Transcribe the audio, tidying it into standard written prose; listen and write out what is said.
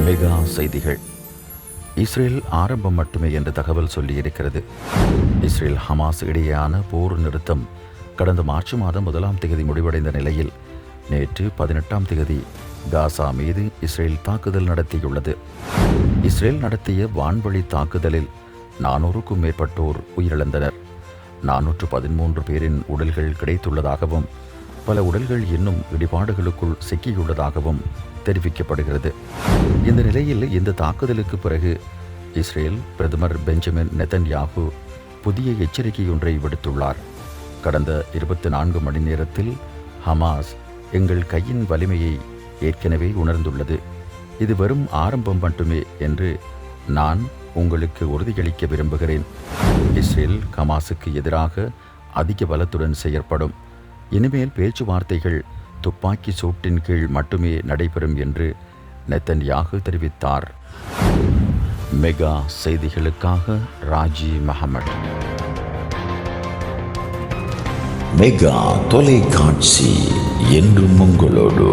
Mega செய்திகள். Israel ஆரம்பம் மட்டுமே என்று தகவல் சொல்லியிருக்கிறது. இஸ்ரேல் ஹமாஸ் இடையேயான போர் நிறுத்தம் கடந்த மார்ச் மாதம் 1ஆம் தேதி முடிவடைந்த நிலையில் நேற்று 18ஆம் தேதி காசா மீது இஸ்ரேல் தாக்குதல் நடத்தியுள்ளது. இஸ்ரேல் நடத்திய வான்வழி தாக்குதலில் 400க்கும் மேற்பட்டோர் உயிரிழந்தனர். 413 பேரின் உடல்கள் கிடைத்துள்ளதாகவும் பல உடல்கள் இன்னும் இடிபாடுகளுக்குள் சிக்கியுள்ளதாகவும் தெரிவிக்கப்படுகிறது. இந்த நிலையில் இந்த தாக்குதலுக்கு பிறகு இஸ்ரேல் பிரதமர் பெஞ்சமின் நெதன்யாகு புதிய எச்சரிக்கையொன்றை விடுத்துள்ளார். கடந்த 24 மணி நேரத்தில் ஹமாஸ் எங்கள் கையின் வலிமையை ஏற்கனவே உணர்ந்துள்ளது. இது வெறும் ஆரம்பம் மட்டுமே என்று நான் உங்களுக்கு உறுதியளிக்க விரும்புகிறேன். இஸ்ரேல் ஹமாஸுக்கு எதிராக அதிக பலத்துடன் செயற்படும். இனிமேல் பேச்சுவார்த்தைகள் துப்பாக்கி சூட்டின் கீழ் மட்டுமே நடைபெறும் என்று நெதன்யாகு தெரிவித்தார். மெகா செய்திகளுக்காக ராஜி மஹமட். மெகா தொலைக்காட்சி என்றும் உங்களோடு.